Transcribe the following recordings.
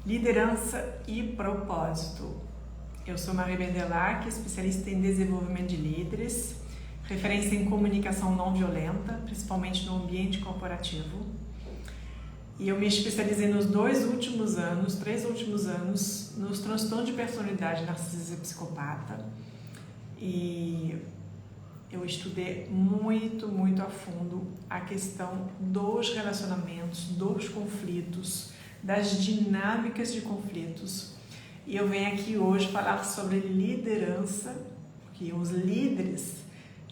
Liderança e propósito. Eu sou Marie Bendelac, especialista em desenvolvimento de líderes, referência em comunicação não violenta, principalmente no ambiente corporativo. E eu me especializei nos 3 últimos anos, nos transtornos de personalidade narcisista e psicopata. E eu estudei muito a fundo a questão dos relacionamentos, dos conflitos, das dinâmicas de conflitos. E eu venho aqui hoje falar sobre liderança, porque os líderes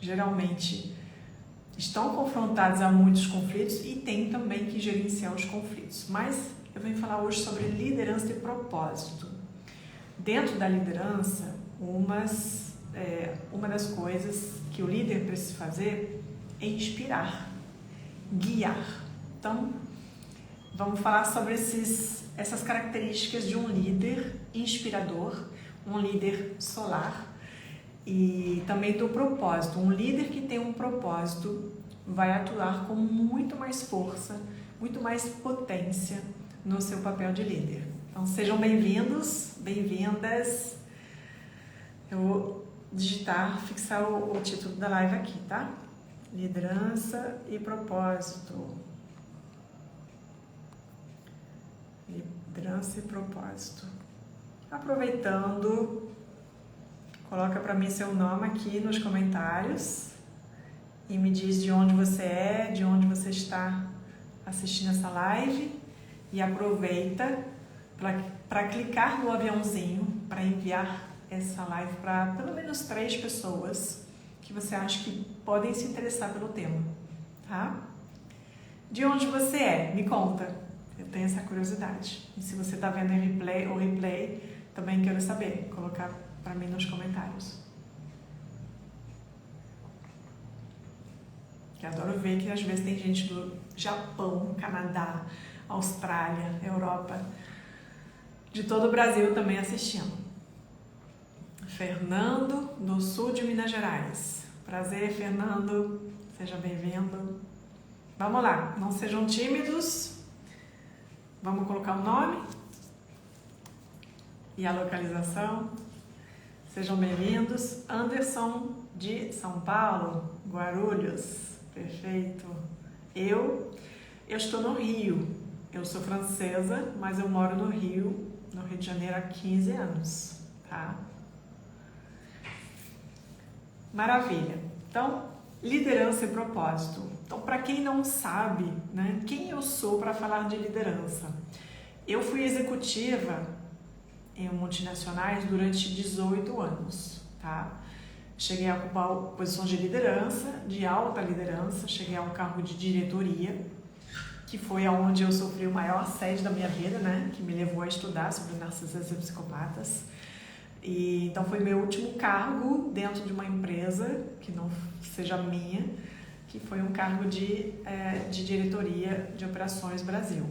geralmente estão confrontados a muitos conflitos e tem também que gerenciar os conflitos. Mas eu venho falar hoje sobre liderança e propósito. Dentro da liderança, uma das coisas que o líder precisa fazer é inspirar, guiar. Então, vamos falar sobre essas características de um líder inspirador, um líder solar e também do propósito. Um líder que tem um propósito vai atuar com muito mais força, muito mais potência no seu papel de líder. Então, sejam bem-vindos, bem-vindas. Eu vou fixar o título da live aqui, tá? Liderança e propósito. Liderança e propósito. Aproveitando, coloca para mim seu nome aqui nos comentários e me diz de onde você é, de onde você está assistindo essa live e aproveita para clicar no aviãozinho para enviar essa live para pelo menos 3 pessoas que você acha que podem se interessar pelo tema, tá? De onde você é? Me conta. Eu tenho essa curiosidade. E se você está vendo o replay, também quero saber. Colocar para mim nos comentários. Que adoro ver que às vezes tem gente do Japão, Canadá, Austrália, Europa, de todo o Brasil também assistindo. Fernando, do sul de Minas Gerais. Prazer, Fernando. Seja bem-vindo. Vamos lá, não sejam tímidos. Vamos colocar o nome e a localização. Sejam bem-vindos. Anderson, de São Paulo, Guarulhos. Perfeito. Eu estou no Rio. Eu sou francesa, mas eu moro no Rio de Janeiro há 15 anos, tá? Maravilha. Então, liderança e propósito. Então, para quem não sabe, né, quem eu sou para falar de liderança? Eu fui executiva em multinacionais durante 18 anos, tá? Cheguei a ocupar posições de liderança, de alta liderança, cheguei a um cargo de diretoria, que foi onde eu sofri o maior assédio da minha vida, né, que me levou a estudar sobre narcisistas e psicopatas. E, então foi meu último cargo dentro de uma empresa, que não seja minha, que foi um cargo de diretoria de operações Brasil.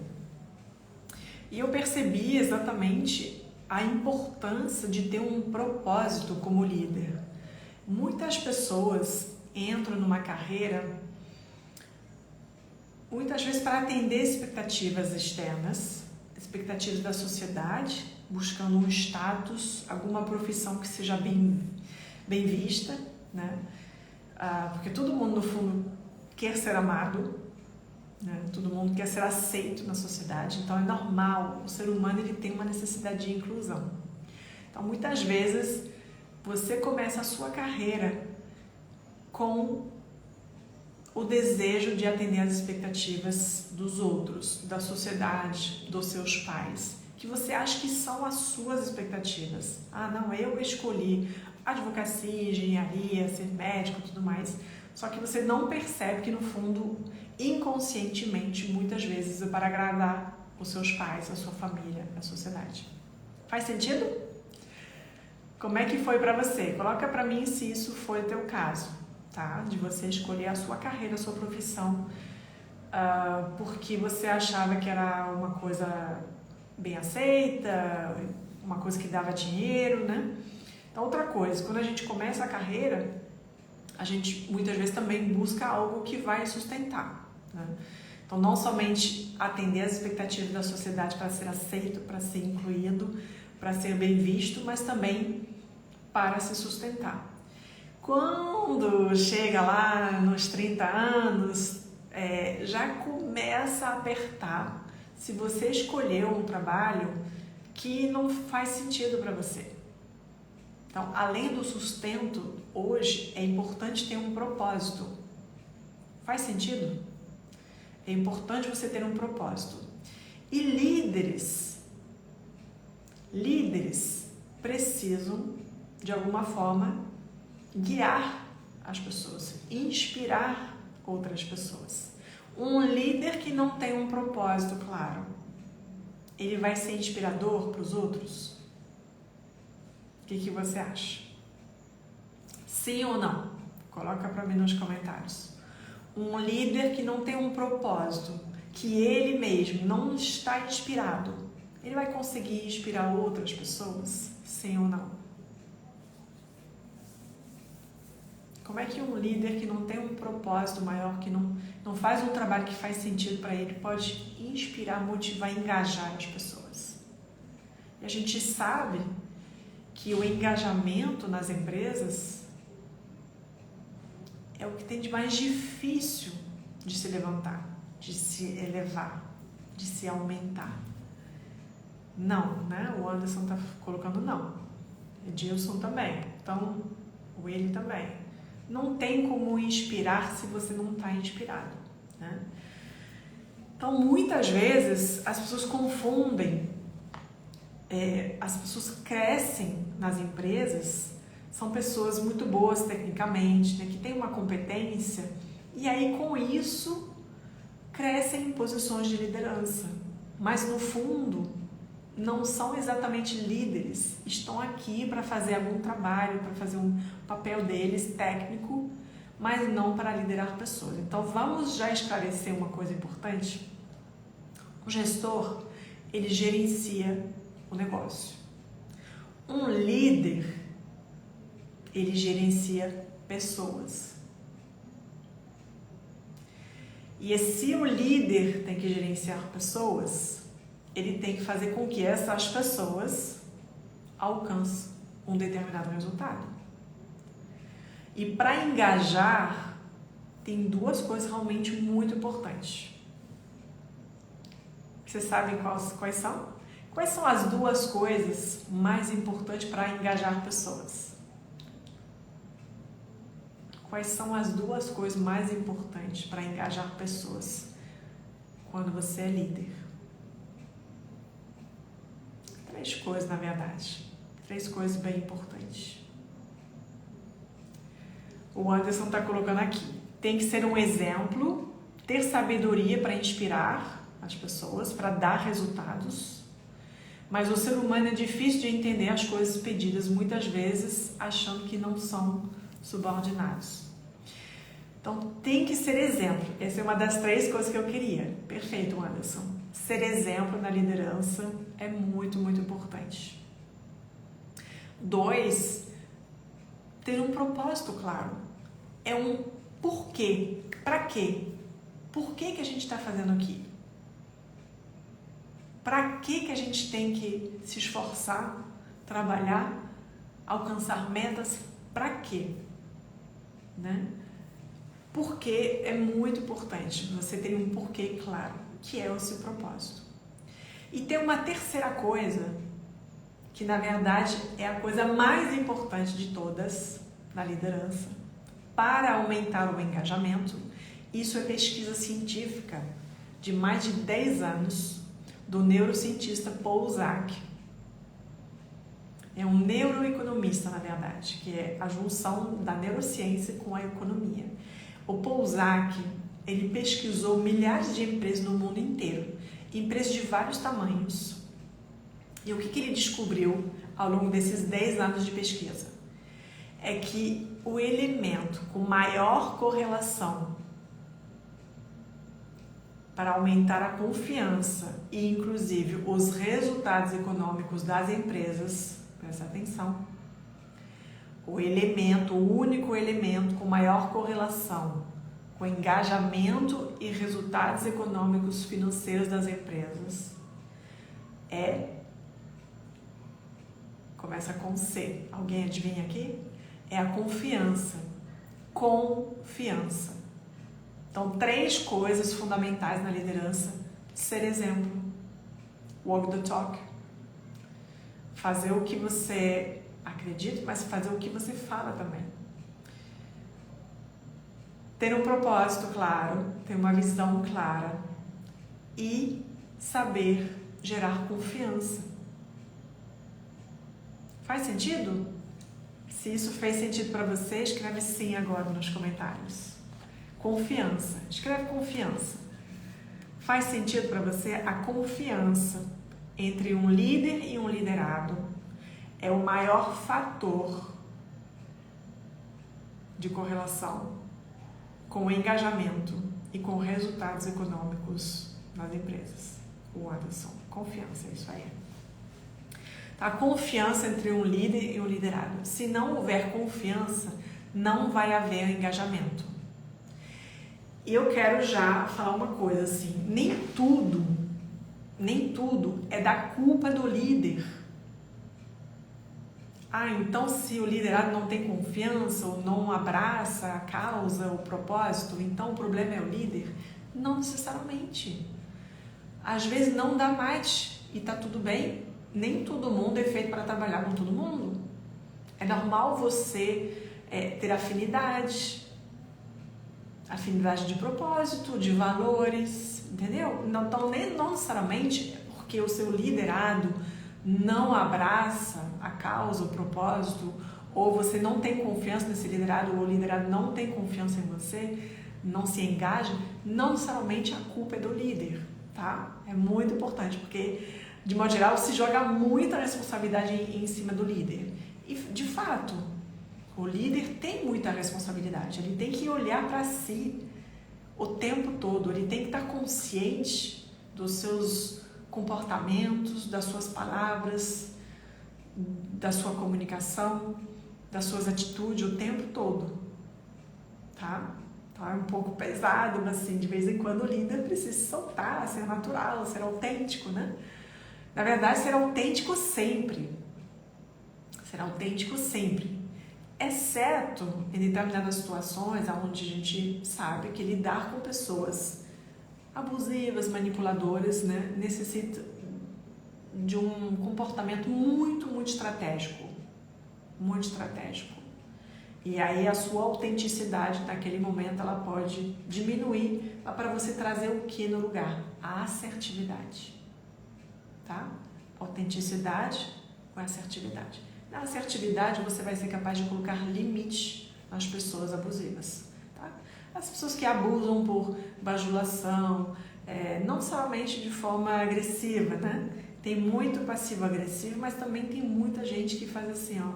E eu percebi exatamente a importância de ter um propósito como líder. Muitas pessoas entram numa carreira, muitas vezes para atender expectativas externas, expectativas da sociedade, buscando um status, alguma profissão que seja bem vista, né? Porque todo mundo, no fundo, quer ser amado, né? Todo mundo quer ser aceito na sociedade, então é normal, o ser humano ele tem uma necessidade de inclusão. Então, muitas vezes, você começa a sua carreira com o desejo de atender às expectativas dos outros, da sociedade, dos seus pais, que você acha que são as suas expectativas. Não, eu escolhi advocacia, engenharia, ser médico e tudo mais. Só que você não percebe que, no fundo, inconscientemente, muitas vezes é para agradar os seus pais, a sua família, a sociedade. Faz sentido? Como é que foi para você? Coloca para mim se isso foi o teu caso, tá? De você escolher a sua carreira, a sua profissão, porque você achava que era uma coisa bem aceita, uma coisa que dava dinheiro, né? Então, outra coisa, quando a gente começa a carreira, a gente muitas vezes também busca algo que vai sustentar, né? Então, não somente atender às expectativas da sociedade para ser aceito, para ser incluído, para ser bem visto, mas também para se sustentar. Quando chega lá nos 30 anos, já começa a apertar se você escolheu um trabalho que não faz sentido para você. Então, além do sustento, hoje é importante ter um propósito. Faz sentido? É importante você ter um propósito. E líderes precisam, de alguma forma, guiar as pessoas, inspirar outras pessoas. Um líder que não tem um propósito claro, ele vai ser inspirador para os outros? O que você acha? Sim ou não? Coloca para mim nos comentários. Um líder que não tem um propósito, que ele mesmo não está inspirado, ele vai conseguir inspirar outras pessoas? Sim ou não? Como é que um líder que não tem um propósito maior, que não faz um trabalho que faz sentido para ele, pode inspirar, motivar, engajar as pessoas? E a gente sabe que o engajamento nas empresas é o que tem de mais difícil de se levantar, de se elevar, de se aumentar. Não, né? O Anderson está colocando não. Edilson também. Então, o ele também. Não tem como inspirar se você não está inspirado, né? Então, muitas vezes, as pessoas confundem. As pessoas crescem nas empresas, são pessoas muito boas tecnicamente, né, que têm uma competência, e aí com isso crescem em posições de liderança. Mas no fundo, não são exatamente líderes, estão aqui para fazer algum trabalho, para fazer um papel deles técnico, mas não para liderar pessoas. Então vamos já esclarecer uma coisa importante. O gestor, ele gerencia o negócio. Um líder, ele gerencia pessoas. E se o líder tem que gerenciar pessoas, ele tem que fazer com que essas pessoas alcancem um determinado resultado. E para engajar, tem duas coisas realmente muito importantes. Vocês sabem quais são? Quais são as duas coisas mais importantes para engajar pessoas? Quais são as duas coisas mais importantes para engajar pessoas quando você é líder? 3 coisas, na verdade. 3 coisas bem importantes. O Anderson está colocando aqui. Tem que ser um exemplo, ter sabedoria para inspirar as pessoas, para dar resultados. Mas o ser humano é difícil de entender as coisas pedidas, muitas vezes achando que não são subordinados. Então, tem que ser exemplo. Essa é uma das 3 coisas que eu queria. Perfeito, Anderson. Ser exemplo na liderança é muito, muito importante. 2, ter um propósito claro. É um porquê. Para quê? Por que a gente está fazendo aqui? Para que a gente tem que se esforçar, trabalhar, alcançar metas? Para quê? Né? Porque é muito importante você ter um porquê claro, que é o seu propósito. E tem uma terceira coisa, que na verdade é a coisa mais importante de todas na liderança, para aumentar o engajamento. Isso é pesquisa científica de mais de 10 anos, do neurocientista Paul Zak. É um neuroeconomista, na verdade, que é a junção da neurociência com a economia. O Paul Zak, ele pesquisou milhares de empresas no mundo inteiro, empresas de vários tamanhos. E o que ele descobriu ao longo desses 10 anos de pesquisa? É que o elemento com maior correlação para aumentar a confiança e, inclusive, os resultados econômicos das empresas, presta atenção, o único elemento com maior correlação com o engajamento e resultados econômicos financeiros das empresas começa com C. Alguém adivinha aqui? É a confiança. Confiança. Então, 3 coisas fundamentais na liderança. Ser exemplo. Walk the talk. Fazer o que você acredita, mas fazer o que você fala também. Ter um propósito claro, ter uma visão clara e saber gerar confiança. Faz sentido? Se isso fez sentido para você, escreve sim agora nos comentários. Confiança. Escreve confiança. Faz sentido para você? A confiança entre um líder e um liderado é o maior fator de correlação com o engajamento e com resultados econômicos nas empresas. O Anderson, confiança, é isso aí. A confiança entre um líder e um liderado. Se não houver confiança, não vai haver engajamento. E eu quero já falar uma coisa assim, nem tudo é da culpa do líder. Então se o liderado não tem confiança ou não abraça a causa, o propósito, então o problema é o líder? Não necessariamente. Às vezes não dá match e tá tudo bem. Nem todo mundo é feito para trabalhar com todo mundo. É normal você ter afinidade de propósito, de valores, entendeu? Então, não necessariamente porque o seu liderado não abraça a causa, o propósito, ou você não tem confiança nesse liderado, ou o liderado não tem confiança em você, não se engaja, não necessariamente a culpa é do líder, tá? É muito importante, porque de modo geral, se joga muita responsabilidade em cima do líder. E, de fato, o líder tem muita responsabilidade. Ele tem que olhar para si o tempo todo. Ele tem que estar consciente dos seus comportamentos, das suas palavras, da sua comunicação, das suas atitudes o tempo todo. Tá? Então, é um pouco pesado, mas assim, de vez em quando o líder precisa se soltar, ser natural, ser autêntico, né? Na verdade, ser autêntico sempre. Ser autêntico sempre. Exceto em determinadas situações onde a gente sabe que lidar com pessoas abusivas, manipuladoras, né, necessita de um comportamento muito, muito estratégico. Muito estratégico. E aí a sua autenticidade naquele momento ela pode diminuir para você trazer o que no lugar? A assertividade. Tá? Autenticidade com assertividade. Na assertividade você vai ser capaz de colocar limite nas pessoas abusivas. Tá? As pessoas que abusam por bajulação, não somente de forma agressiva, né? Tem muito passivo-agressivo, mas também tem muita gente que faz assim, ó.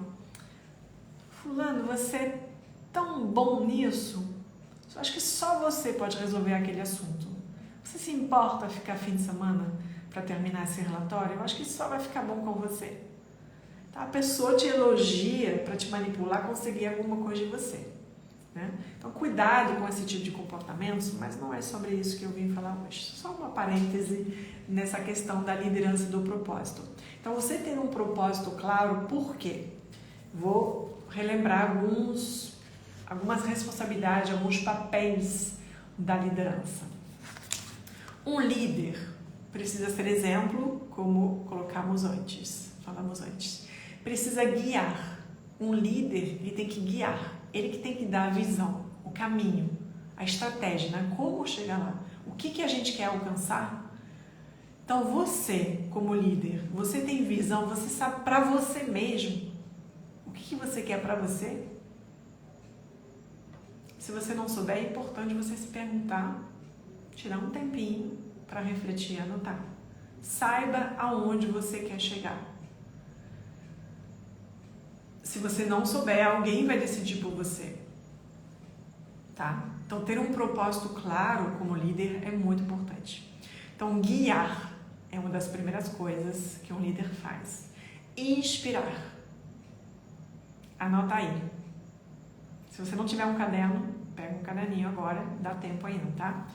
Fulano, você é tão bom nisso, eu acho que só você pode resolver aquele assunto. Você se importa ficar fim de semana para terminar esse relatório? Eu acho que só vai ficar bom com você. Tá? A pessoa te elogia para te manipular, conseguir alguma coisa de você. Né? Então, cuidado com esse tipo de comportamentos, mas não é sobre isso que eu vim falar hoje. Só uma parêntese nessa questão da liderança e do propósito. Então, você ter um propósito claro, por quê? Vou relembrar algumas responsabilidades, alguns papéis da liderança. Um líder precisa ser exemplo, como falamos antes. Precisa guiar. Um líder, ele tem que guiar. Ele que tem que dar a visão, o caminho, a estratégia, né? Como chegar lá. O que a gente quer alcançar? Então você, como líder, você tem visão, você sabe para você mesmo o que você quer para você? Se você não souber, é importante você se perguntar, tirar um tempinho para refletir e anotar. Saiba aonde você quer chegar. Se você não souber, alguém vai decidir por você. Tá? Então, ter um propósito claro como líder é muito importante. Então, guiar é uma das primeiras coisas que um líder faz. Inspirar. Anota aí. Se você não tiver um caderno, Pega um caderninho agora, dá tempo ainda, tá?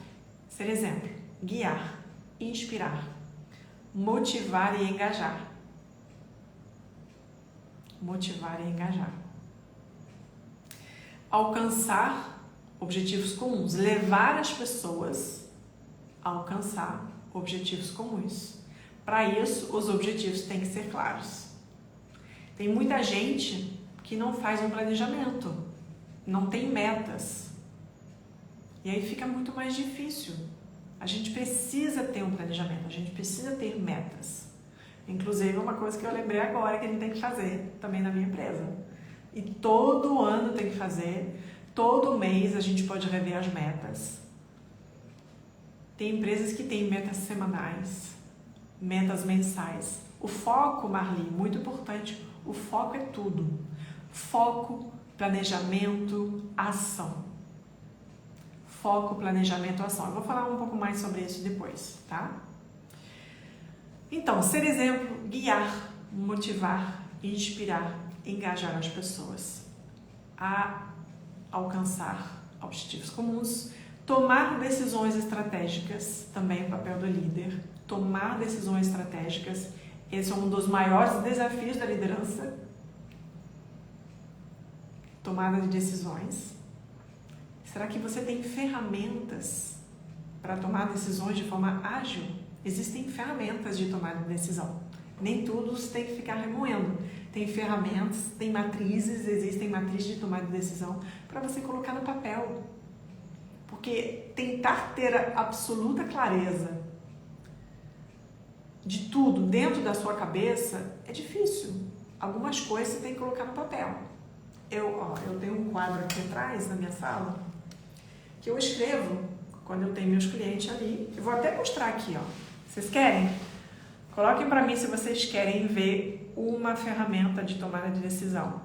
Ser exemplo: guiar, inspirar, motivar e engajar. Motivar e engajar. Alcançar objetivos comuns, levar as pessoas a alcançar objetivos comuns. Para isso, os objetivos têm que ser claros. Tem muita gente que não faz um planejamento, não tem metas. E aí fica muito mais difícil. A gente precisa ter um planejamento, a gente precisa ter metas. Inclusive, uma coisa que eu lembrei agora que a gente tem que fazer também na minha empresa. E todo ano tem que fazer, todo mês a gente pode rever as metas. Tem empresas que têm metas semanais, metas mensais. O foco, Marli, muito importante, o foco é tudo. Foco, planejamento, ação. Foco, planejamento, ação. Eu vou falar um pouco mais sobre isso depois, tá? Então, ser exemplo, guiar, motivar, inspirar, engajar as pessoas a alcançar objetivos comuns, tomar decisões estratégicas, também é o papel do líder, tomar decisões estratégicas, esse é um dos maiores desafios da liderança, tomada de decisões. Será que você tem ferramentas para tomar decisões de forma ágil? Existem ferramentas de tomada de decisão. Nem tudo você tem que ficar remoendo. Tem ferramentas, tem matrizes, existem matrizes de tomada de decisão para você colocar no papel. Porque tentar ter a absoluta clareza de tudo dentro da sua cabeça é difícil. Algumas coisas você tem que colocar no papel. Eu tenho um quadro aqui atrás na minha sala que eu escrevo quando eu tenho meus clientes ali. Eu vou até mostrar aqui, ó. Vocês querem? Coloquem para mim se vocês querem ver uma ferramenta de tomada de decisão.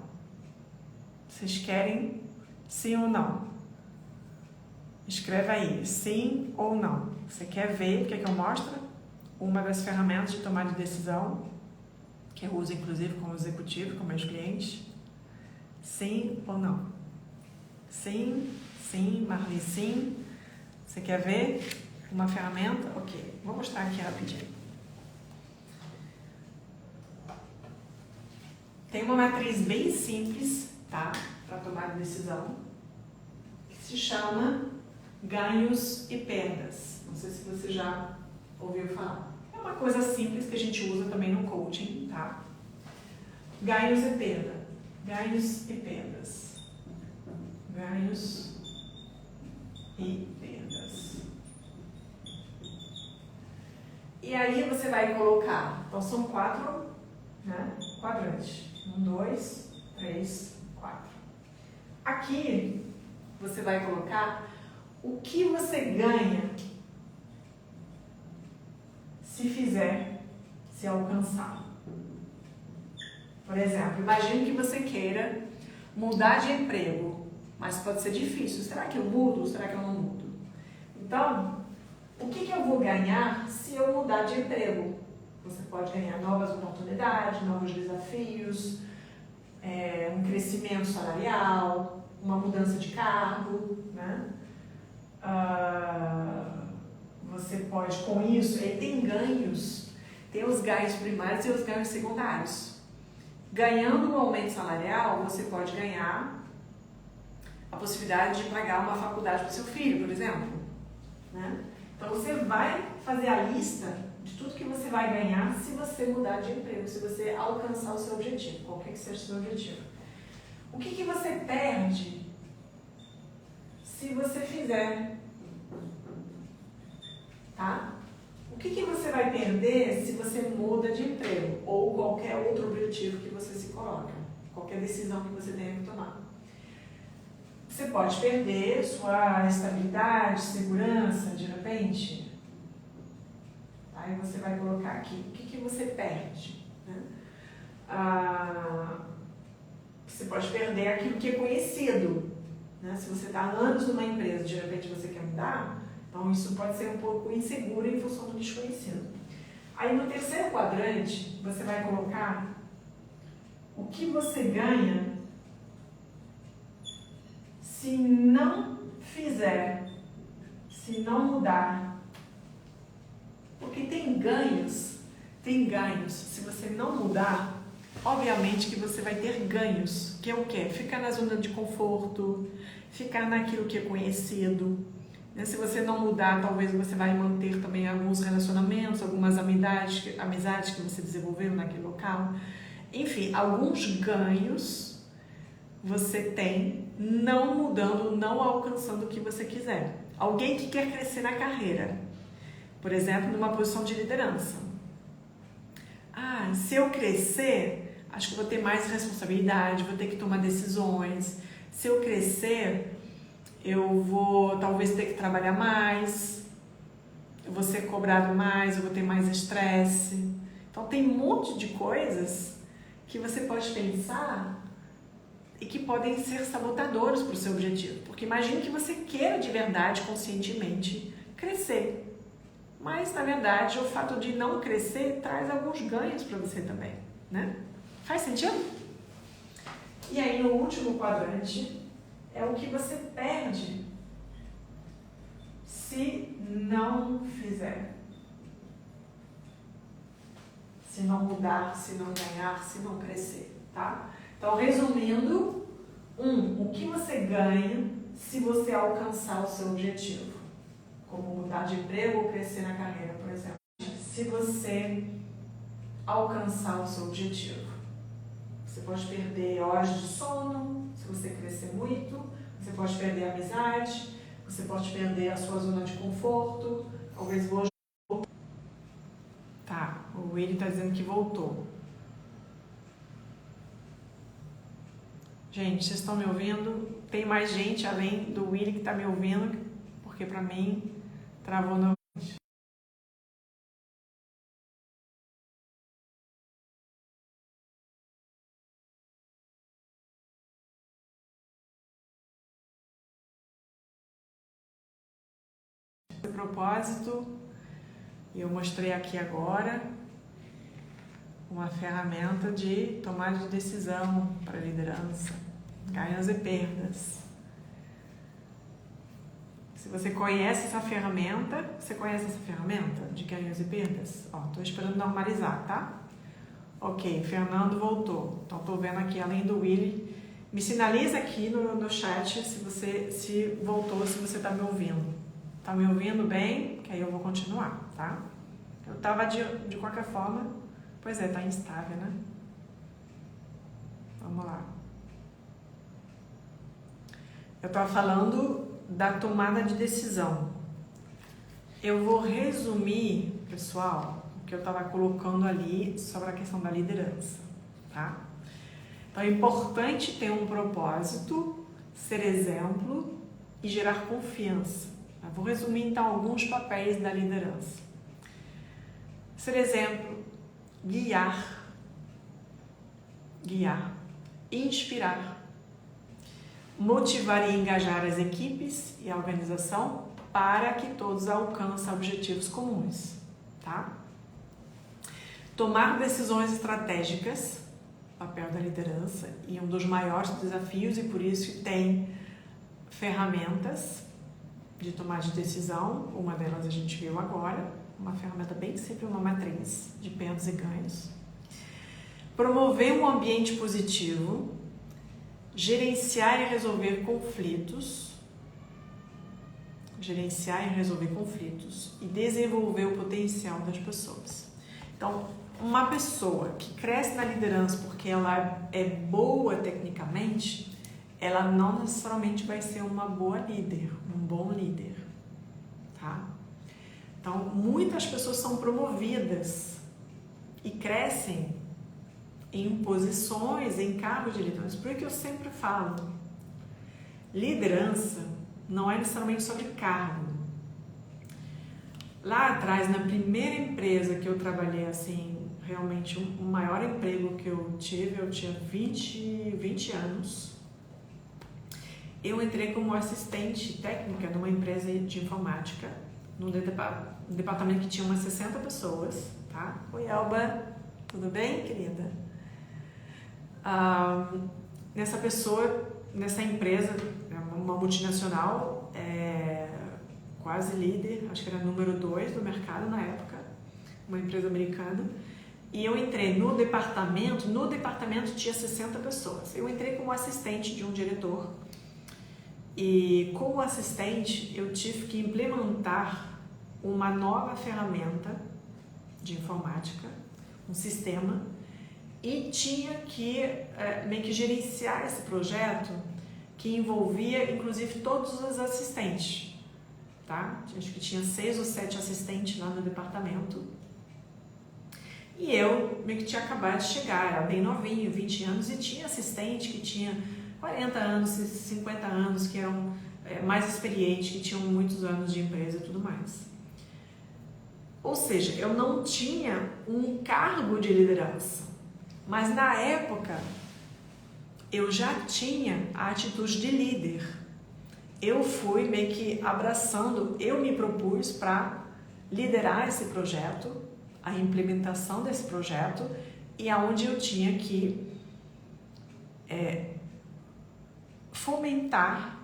Vocês querem sim ou não? Escreva aí, sim ou não. Você quer ver o que é que eu mostro? Uma das ferramentas de tomada de decisão, que eu uso inclusive como executivo, com meus clientes. Sim ou não? Sim, sim, Marli, sim. Você quer ver uma ferramenta? Ok, vou mostrar aqui rapidinho. Tem uma matriz bem simples, tá? Para tomar decisão, que se chama ganhos e perdas. Não sei se você já ouviu falar. É uma coisa simples que a gente usa também no coaching, tá? Ganhos e perda. Ganhos e perdas. Ganhos e perdas. E aí você vai colocar, então são 4, né, quadrantes. 1, 2, 3, 4. Aqui você vai colocar o que você ganha se alcançar. Por exemplo, imagine que você queira mudar de emprego, mas pode ser difícil. Será que eu mudo? Será que eu não mudo? Então, o que eu vou ganhar se eu mudar de emprego? Você pode ganhar novas oportunidades, novos desafios, um crescimento salarial, uma mudança de cargo, né? Você pode, com isso, ele tem ganhos, tem os ganhos primários e os ganhos secundários. Ganhando um aumento salarial, você pode ganhar a possibilidade de pagar uma faculdade para o seu filho, por exemplo, né? Então você vai fazer a lista de tudo que você vai ganhar se você mudar de emprego, se você alcançar o seu objetivo, qualquer que seja o seu objetivo. O que você perde se você fizer? Tá? O que você vai perder se você muda de emprego ou qualquer outro objetivo que você se coloca, qualquer decisão que você tenha que tomar? Você pode perder sua estabilidade, segurança, de repente. Aí você vai colocar aqui, o que você perde? Né? Você pode perder aquilo que é conhecido. Né? Se você está há anos numa empresa, de repente você quer mudar, então isso pode ser um pouco inseguro em função do desconhecido. Aí no terceiro quadrante, você vai colocar o que você ganha se não fizer, se não mudar, porque tem ganhos, se você não mudar, obviamente que você vai ter ganhos, que é o quê? Ficar na zona de conforto, ficar naquilo que é conhecido. Se você não mudar, talvez você vai manter também alguns relacionamentos, algumas amizades que você desenvolveu naquele local. Enfim, alguns ganhos você tem não mudando, não alcançando o que você quiser. Alguém que quer crescer na carreira, por exemplo, numa posição de liderança. Se eu crescer, acho que vou ter mais responsabilidade, vou ter que tomar decisões. Se eu crescer, eu vou talvez ter que trabalhar mais, eu vou ser cobrado mais, eu vou ter mais estresse. Então tem um monte de coisas que você pode pensar e que podem ser sabotadores para o seu objetivo. Porque imagine que você queira de verdade, conscientemente, crescer. Mas, na verdade, o fato de não crescer traz alguns ganhos para você também, né? Faz sentido? E aí, no último quadrante, é o que você perde se não fizer. Se não mudar, se não ganhar, se não crescer, tá? Então, resumindo, o que você ganha se você alcançar o seu objetivo? Como mudar de emprego ou crescer na carreira, por exemplo. Se você alcançar o seu objetivo, você pode perder horas de sono, se você crescer muito, você pode perder a amizade, você pode perder a sua zona de conforto, talvez hoje... Tá, o Willi está dizendo que voltou. Gente, vocês estão me ouvindo? Tem mais gente além do Willi que está me ouvindo, porque para mim travou novamente. De propósito, eu mostrei aqui agora uma ferramenta de tomada de decisão para liderança, ganhos e perdas. Se você conhece essa ferramenta, de ganhos e perdas? Estou esperando normalizar, tá? Ok, Fernando voltou. Então, estou vendo aqui, além do Willi, me sinaliza aqui no chat se voltou, se você está me ouvindo. Está me ouvindo bem? Que aí eu vou continuar, tá? Eu estava de qualquer forma, pois é, está instável, né? Vamos lá. Eu estava falando da tomada de decisão. Eu vou resumir, pessoal, o que eu estava colocando ali sobre a questão da liderança, tá? Então é importante ter um propósito, ser exemplo e gerar confiança. Eu vou resumir então alguns papéis da liderança. Ser exemplo, guiar, inspirar, motivar e engajar as equipes e a organização para que todos alcancem objetivos comuns, tá? Tomar decisões estratégicas, papel da liderança, e um dos maiores desafios, e por isso tem ferramentas de tomar de decisão. Uma delas a gente viu agora, uma ferramenta bem simples, uma matriz de perdas e ganhos. Promover um ambiente positivo, gerenciar e resolver conflitos e desenvolver o potencial das pessoas. Então, uma pessoa que cresce na liderança porque ela é boa tecnicamente, ela não necessariamente vai ser uma boa líder, um bom líder, tá? Então, muitas pessoas são promovidas e crescem em posições, em cargos de liderança. Por isso que eu sempre falo, liderança não é necessariamente sobre cargo. Lá atrás, na primeira empresa que eu trabalhei, assim, realmente o maior emprego que eu tive, eu tinha 20 anos. Eu entrei como assistente técnica numa empresa de informática, num departamento que tinha umas 60 pessoas, tá? Oi, Elba, tudo bem, querida? Nessa empresa, uma multinacional, quase líder, acho que era número 2 do mercado na época, uma empresa americana. E eu entrei no departamento tinha 60 pessoas. Eu entrei como assistente de um diretor. E como assistente, eu tive que implementar uma nova ferramenta de informática, um sistema, e tinha que meio que gerenciar esse projeto que envolvia, inclusive, todos os assistentes, tá? Acho que tinha 6 ou 7 assistentes lá no departamento. E eu meio que tinha acabado de chegar, era bem novinho, 20 anos, e tinha assistente que tinha 40 anos, 50 anos, que eram mais experientes, que tinham muitos anos de empresa e tudo mais. Ou seja, eu não tinha um cargo de liderança, mas na época eu já tinha a atitude de líder. Eu fui meio que abraçando, eu me propus para liderar esse projeto, a implementação desse projeto, e aonde eu tinha que fomentar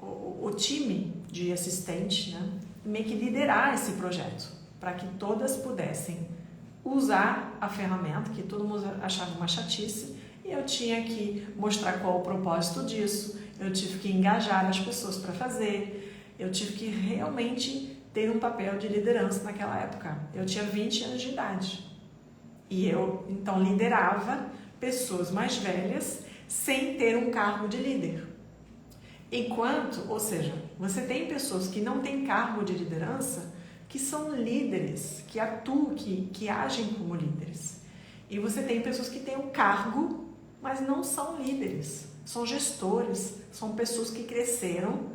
o time de assistentes, né? Meio que liderar esse projeto, para que todas pudessem usar a ferramenta, que todo mundo achava uma chatice, e eu tinha que mostrar qual o propósito disso, eu tive que engajar as pessoas para fazer, eu tive que realmente ter um papel de liderança naquela época. Eu tinha 20 anos de idade e eu então liderava pessoas mais velhas sem ter um cargo de líder. Ou seja, você tem pessoas que não têm cargo de liderança, que são líderes, que atuam, que agem como líderes. E você tem pessoas que têm um cargo, mas não são líderes, são gestores, são pessoas que cresceram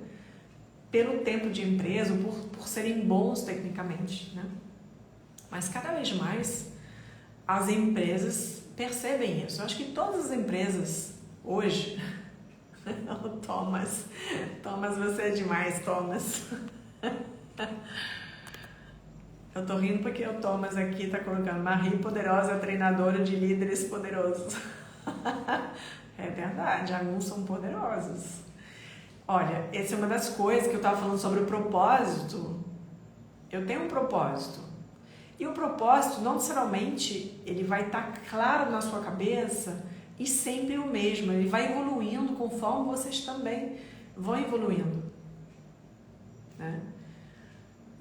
pelo tempo de empresa, por serem bons tecnicamente, né? Mas cada vez mais as empresas percebem isso. Eu acho que todas as empresas hoje... Thomas, você é demais, Thomas. Eu tô rindo porque o Thomas aqui tá colocando Marie poderosa, treinadora de líderes poderosos. É verdade, alguns são poderosos. Olha, essa é uma das coisas que eu estava falando sobre o propósito. Eu tenho um propósito. E o propósito, não necessariamente, ele vai estar claro na sua cabeça e sempre o mesmo. Ele vai evoluindo conforme vocês também vão evoluindo, né?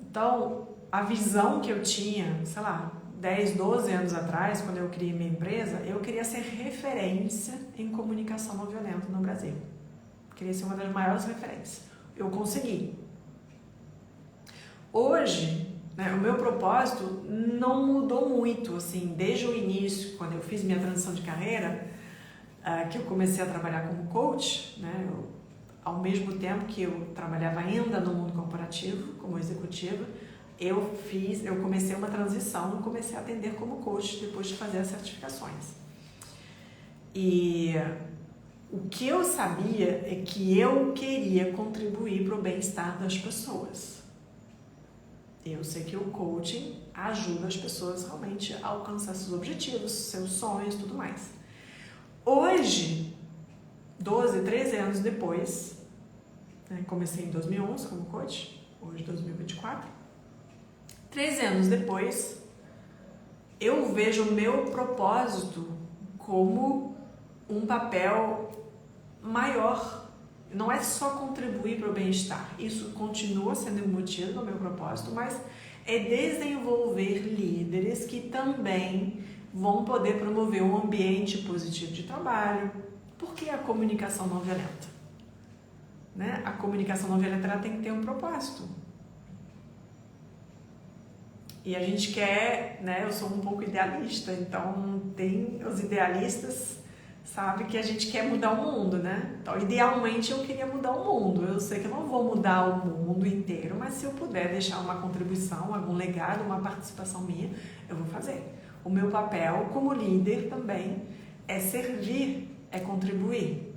Então, a visão que eu tinha, sei lá, 10, 12 anos atrás, quando eu criei minha empresa, eu queria ser referência em comunicação não violenta no Brasil. Queria ser uma das maiores referências. Eu consegui. Hoje, né, o meu propósito não mudou muito, assim, desde o início, quando eu fiz minha transição de carreira, que eu comecei a trabalhar como coach, né, ao mesmo tempo que eu trabalhava ainda no mundo corporativo, como executiva, eu comecei uma transição e comecei a atender como coach depois de fazer as certificações. E o que eu sabia é que eu queria contribuir para o bem-estar das pessoas. Eu sei que o coaching ajuda as pessoas realmente a alcançar seus objetivos, seus sonhos e tudo mais. Hoje, 12, 13 anos depois, né, comecei em 2011 como coach, hoje 2024, 13 anos depois, eu vejo o meu propósito como um papel maior. Não é só contribuir para o bem-estar, isso continua sendo embutido no meu propósito, mas é desenvolver líderes que também vão poder promover um ambiente positivo de trabalho. Por que a comunicação não violenta? Né? A comunicação não violenta ela tem que ter um propósito. E a gente quer, né? Eu sou um pouco idealista, então tem os idealistas, sabe, que a gente quer mudar o mundo, né? Então, idealmente, eu queria mudar o mundo. Eu sei que eu não vou mudar o mundo inteiro, mas se eu puder deixar uma contribuição, algum legado, uma participação minha, eu vou fazer. O meu papel como líder também é servir, é contribuir.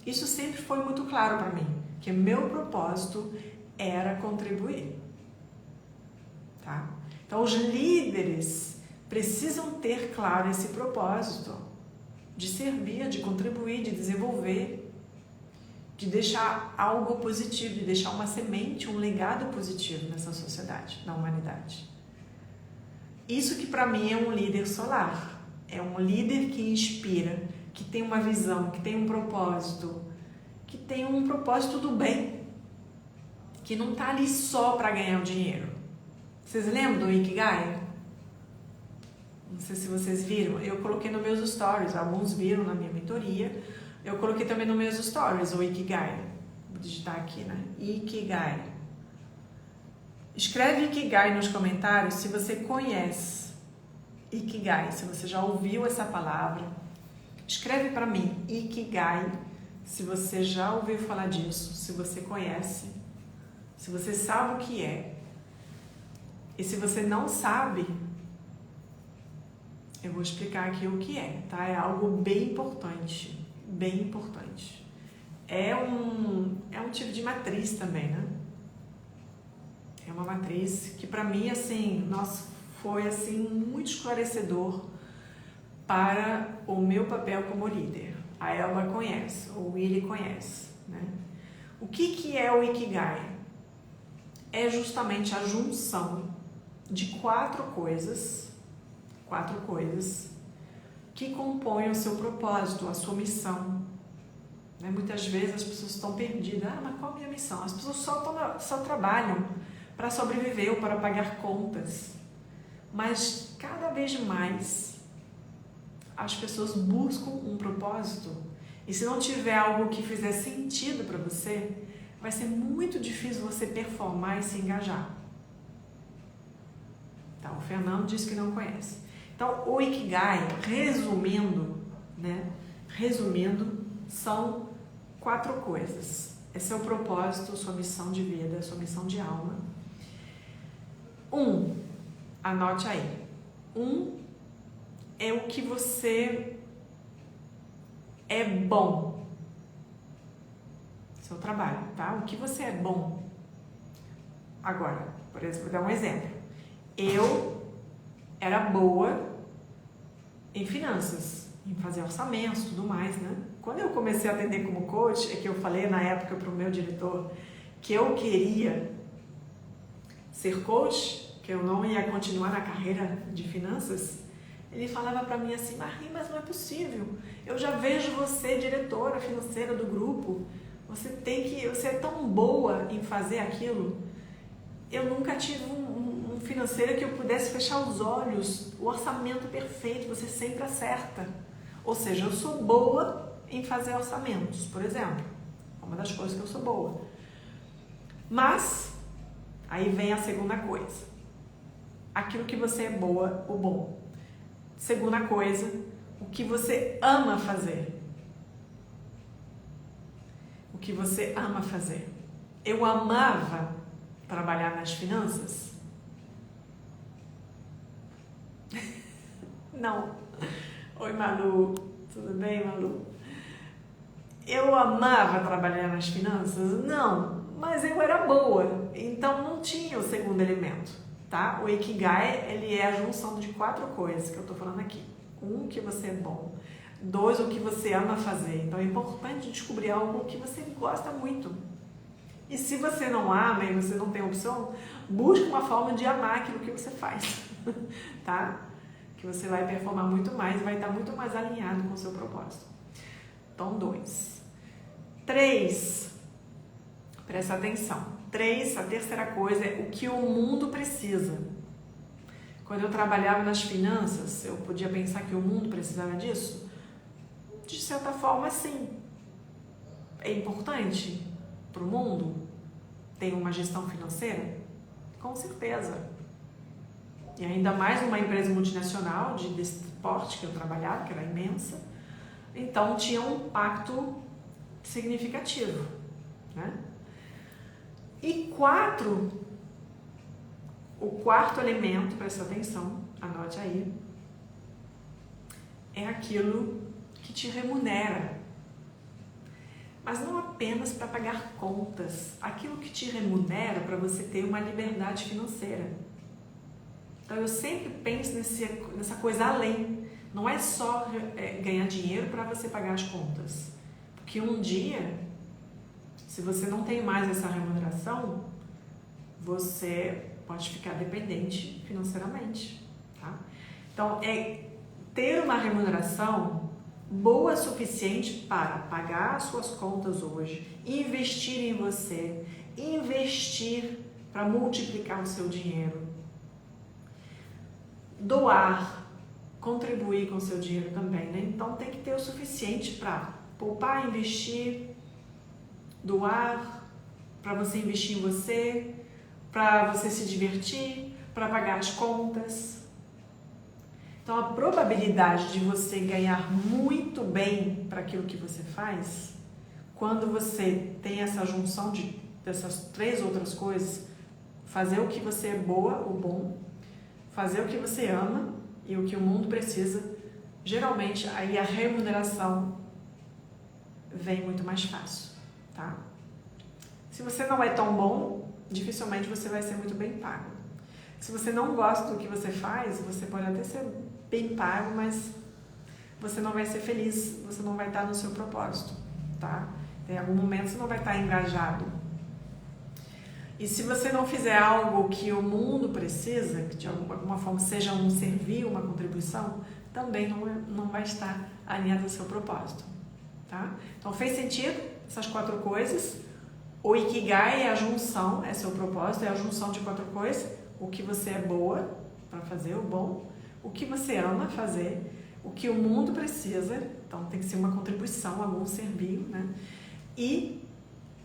Isso sempre foi muito claro para mim, que meu propósito era contribuir, tá? Então, os líderes precisam ter claro esse propósito de servir, de contribuir, de desenvolver. de deixar algo positivo, de deixar uma semente, um legado positivo nessa sociedade, na humanidade. Isso que para mim é um líder solar, é um líder que inspira, que tem uma visão, que tem um propósito do bem, que não está ali só para ganhar o dinheiro. Vocês lembram do Ikigai? Não sei se vocês viram, eu coloquei nos meus stories, alguns viram na minha mentoria, eu coloquei também nos meus stories o Ikigai. Vou digitar aqui, né? Ikigai. Escreve Ikigai nos comentários se você conhece Ikigai, se você já ouviu essa palavra. Escreve para mim, Ikigai, se você já ouviu falar disso, se você conhece, se você sabe o que é. E se você não sabe, eu vou explicar aqui o que é, tá? É algo bem importante, bem importante. É um tipo de matriz também, né? É uma matriz que para mim, assim, nossa, foi assim muito esclarecedor para o meu papel como líder. A Elba conhece, o Willy conhece, né? O que é o Ikigai? É justamente a junção de quatro coisas que compõem o seu propósito, a sua missão. Né? Muitas vezes as pessoas estão perdidas. Ah, mas qual é a minha missão? As pessoas só trabalham para sobreviver ou para pagar contas. Mas cada vez mais as pessoas buscam um propósito. E se não tiver algo que fizer sentido para você, vai ser muito difícil você performar e se engajar. Tá, o Fernando disse que não conhece. Então, o Ikigai, resumindo, são quatro coisas. Esse é o propósito, sua missão de vida, sua missão de alma. Anote aí. É o que você é bom. Seu trabalho, tá? O que você é bom. Agora, por exemplo, vou dar um exemplo. Eu era boa em finanças, em fazer orçamentos e tudo mais, né? Quando eu comecei a atender como coach, é que eu falei na época para o meu diretor que eu queria ser coach, que eu não ia continuar na carreira de finanças. Ele falava para mim assim, Marli, mas não é possível. Eu já vejo você, diretora financeira do grupo. Você é tão boa em fazer aquilo. Eu nunca tive um financeiro que eu pudesse fechar os olhos, o orçamento perfeito, você sempre acerta. Ou seja, eu sou boa em fazer orçamentos, por exemplo. É uma das coisas que eu sou boa. Mas, aí vem a segunda coisa. Aquilo que você é boa, o bom. Segunda coisa, o que você ama fazer. O que você ama fazer. Eu amava trabalhar nas finanças? Não. Oi, Malu. Tudo bem, Malu? Eu amava trabalhar nas finanças? Não. Mas eu era boa. Então não tinha o segundo elemento, tá? O Ikigai, ele é a junção de quatro coisas que eu tô falando aqui. Que você é bom. 2, o que você ama fazer. Então é importante descobrir algo que você gosta muito. E se você não ama e você não tem opção, busque uma forma de amar aquilo que você faz, tá? Que você vai performar muito mais, vai estar muito mais alinhado com o seu propósito. Então, 2. 3, presta atenção. 3, a terceira coisa é o que o mundo precisa. Quando eu trabalhava nas finanças, eu podia pensar que o mundo precisava disso? De certa forma, sim. É importante para o mundo ter uma gestão financeira? Com certeza. E ainda mais numa empresa multinacional desse porte que eu trabalhava, que era imensa. Então, tinha um impacto significativo, né? E 4, o quarto elemento, presta atenção, anote aí, é aquilo que te remunera. Mas não apenas para pagar contas, aquilo que te remunera para você ter uma liberdade financeira. Então eu sempre penso nessa coisa além. Não é só ganhar dinheiro para você pagar as contas. Porque um dia Se você não tem mais essa remuneração, você pode ficar dependente financeiramente, tá? Então, é ter uma remuneração boa o suficiente para pagar as suas contas hoje, investir em você, investir para multiplicar o seu dinheiro, doar, contribuir com o seu dinheiro também, né? Então tem que ter o suficiente para poupar, investir, doar, para você investir em você, para você se divertir, para pagar as contas. Então, a probabilidade de você ganhar muito bem para aquilo que você faz, quando você tem essa junção dessas 3 outras coisas, fazer o que você é boa, o bom, fazer o que você ama e o que o mundo precisa, geralmente aí a remuneração vem muito mais fácil, tá? Se você não é tão bom, dificilmente você vai ser muito bem pago. Se você não gosta do que você faz, você pode até ser bem pago, mas você não vai ser feliz, você não vai estar no seu propósito, tá? Em algum momento você não vai estar engajado. E se você não fizer algo que o mundo precisa, que de alguma forma seja um servir, uma contribuição, também não vai estar alinhado ao seu propósito, tá? Então, fez sentido essas 4 coisas? O Ikigai é a junção, é seu propósito, é a junção de 4 coisas. O que você é boa para fazer, o bom, o que você ama fazer, o que o mundo precisa, então tem que ser uma contribuição, algum serviço, né? E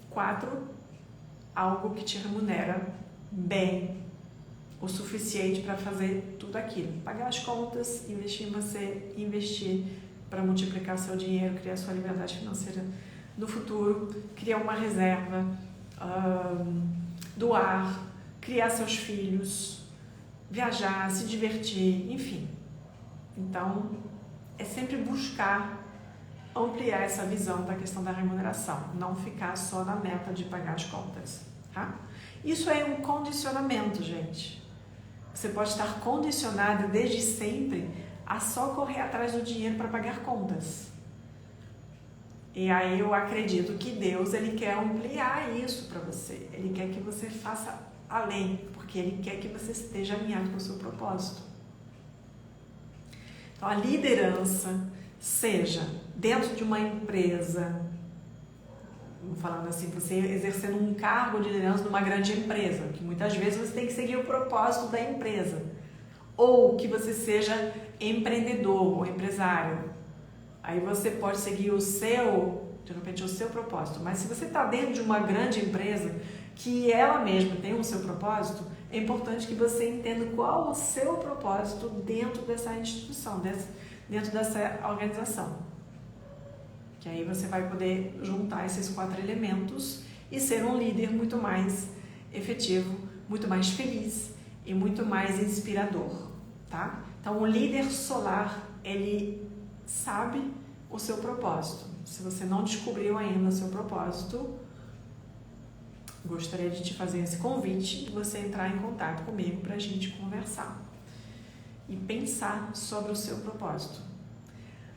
4, algo que te remunera bem, o suficiente para fazer tudo aquilo. Pagar as contas, investir em você, investir para multiplicar seu dinheiro, criar sua liberdade financeira no futuro, criar uma reserva, doar, criar seus filhos, viajar, se divertir, enfim. Então, é sempre buscar ampliar essa visão da questão da remuneração, não ficar só na meta de pagar as contas, tá? Isso é um condicionamento, gente. Você pode estar condicionado desde sempre a só correr atrás do dinheiro para pagar contas. E aí eu acredito que Deus, Ele quer ampliar isso para você. Ele quer que você faça além, porque Ele quer que você esteja alinhado com o seu propósito. Então, a liderança, seja dentro de uma empresa, falando assim, você exercendo um cargo de liderança numa grande empresa, que muitas vezes você tem que seguir o propósito da empresa, ou que você seja empreendedor ou empresário, aí você pode seguir de repente o seu propósito. Mas se você está dentro de uma grande empresa, que ela mesma tem o seu propósito, é importante que você entenda qual o seu propósito dentro dessa instituição, dentro dessa organização. Que aí você vai poder juntar esses 4 elementos e ser um líder muito mais efetivo, muito mais feliz e muito mais inspirador, tá? Então, o líder solar, ele sabe o seu propósito. Se você não descobriu ainda o seu propósito, gostaria de te fazer esse convite de você entrar em contato comigo para a gente conversar e pensar sobre o seu propósito.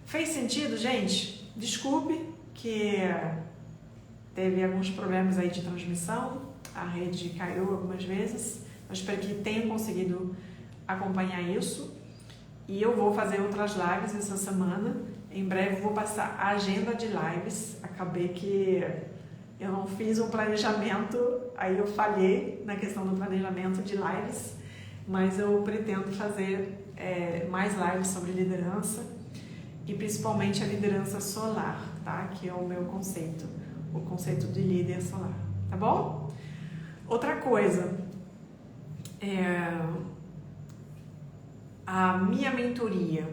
Fez sentido, gente? Desculpe que teve alguns problemas aí de transmissão, a rede caiu algumas vezes, mas espero que tenham conseguido acompanhar isso. E eu vou fazer outras lives essa semana. Em breve vou passar a agenda de lives. Acabei que eu não fiz um planejamento, aí eu falhei na questão do planejamento de lives, mas eu pretendo fazer mais lives sobre liderança e principalmente a liderança solar, tá? Que é o meu conceito, o conceito de líder solar, tá bom? Outra coisa, a minha mentoria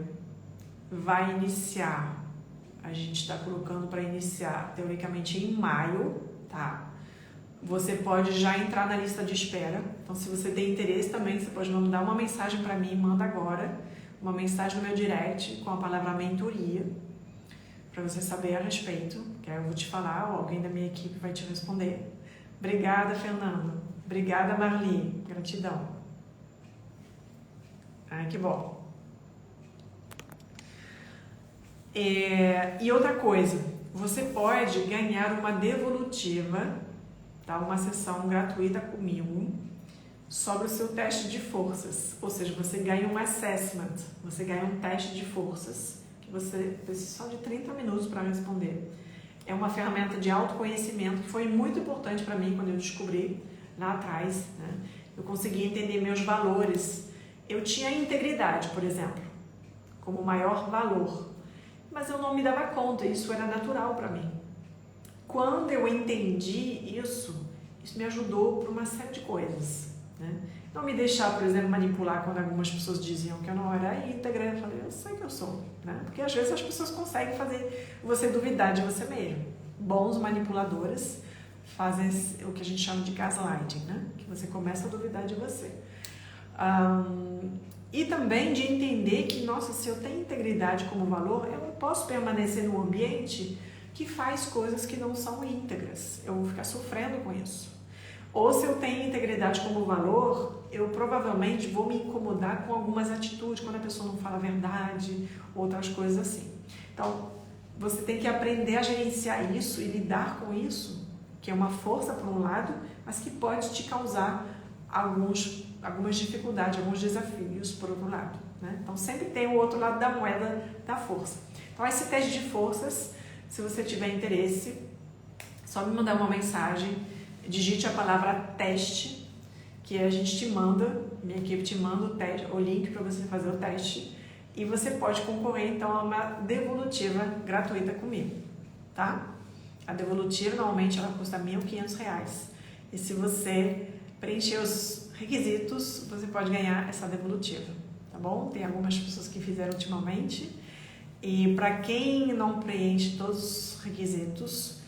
vai iniciar, a gente está colocando para iniciar teoricamente em maio, tá? Você pode já entrar na lista de espera, então se você tem interesse também, você pode mandar uma mensagem para mim, manda agora, uma mensagem no meu direct com a palavra mentoria, para você saber a respeito, que aí eu vou te falar, ou alguém da minha equipe vai te responder. Obrigada, Fernanda. Obrigada, Marli. Gratidão. Ai, que bom. E outra coisa, você pode ganhar uma devolutiva, tá? Uma sessão gratuita comigo sobre o seu teste de forças. Ou seja, você ganha um assessment, você ganha um teste de forças, que você precisa só de 30 minutos para responder. É uma ferramenta de autoconhecimento que foi muito importante para mim quando eu descobri lá atrás, né? Eu consegui entender meus valores. Eu tinha integridade, por exemplo, como maior valor, mas eu não me dava conta, isso era natural para mim. Quando eu entendi isso me ajudou para uma série de coisas, né? Não me deixar, por exemplo, manipular quando algumas pessoas diziam que eu não era íntegra. Eu falei, eu sei que eu sou, né? Porque às vezes as pessoas conseguem fazer você duvidar de você mesmo. Bons manipuladores fazem o que a gente chama de gaslighting, né? Que você começa a duvidar de você. E também de entender que, nossa, se eu tenho integridade como valor, eu não posso permanecer num ambiente que faz coisas que não são íntegras. Eu vou ficar sofrendo com isso. Ou se eu tenho integridade como valor, eu provavelmente vou me incomodar com algumas atitudes, quando a pessoa não fala a verdade, outras coisas assim. Então, você tem que aprender a gerenciar isso e lidar com isso, que é uma força por um lado, mas que pode te causar algumas dificuldades, alguns desafios por outro lado, né? Então, sempre tem o outro lado da moeda da força. Então, esse teste de forças, se você tiver interesse, só me mandar uma mensagem, digite a palavra teste, que a gente te manda, minha equipe te manda o teste, o link para você fazer o teste, e você pode concorrer então a uma devolutiva gratuita comigo, tá? A devolutiva normalmente ela custa R$ 1.500, e se você preencher os requisitos, você pode ganhar essa devolutiva, tá bom? Tem algumas pessoas que fizeram ultimamente, e para quem não preenche todos os requisitos,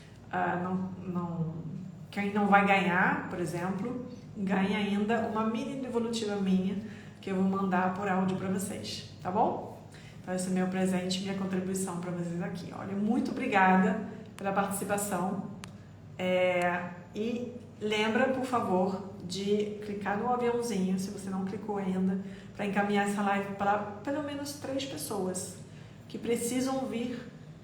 quem não vai ganhar, por exemplo, ganha ainda uma mini devolutiva minha, que eu vou mandar por áudio para vocês, tá bom? Então esse é meu presente, minha contribuição para vocês aqui. Olha, muito obrigada pela participação, e lembra, por favor, de clicar no aviãozinho, se você não clicou ainda, para encaminhar essa live para pelo menos 3 pessoas que precisam ouvir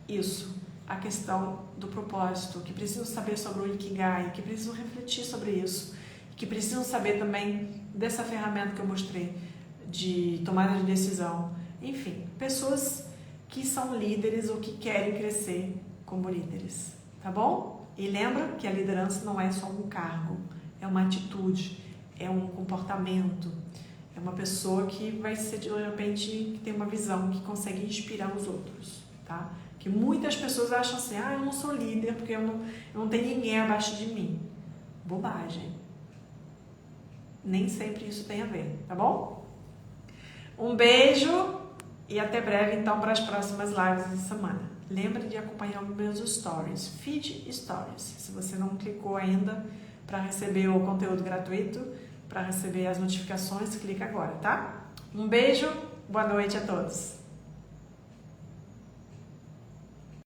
isso, a questão do propósito, que precisam saber sobre o Ikigai, que precisam refletir sobre isso, que precisam saber também dessa ferramenta que eu mostrei de tomada de decisão. Enfim, pessoas que são líderes ou que querem crescer como líderes, tá bom? E lembra que a liderança não é só um cargo, é uma atitude, é um comportamento, é uma pessoa que vai ser de repente, que tem uma visão, que consegue inspirar os outros, tá? Que muitas pessoas acham assim, eu não sou líder porque eu não tenho ninguém abaixo de mim. Bobagem. Nem sempre isso tem a ver, tá bom? Um beijo e até breve então para as próximas lives dessa semana. Lembre de acompanhar os meus stories, feed stories. Se você não clicou ainda para receber o conteúdo gratuito, para receber as notificações, clica agora, tá? Um beijo, boa noite a todos.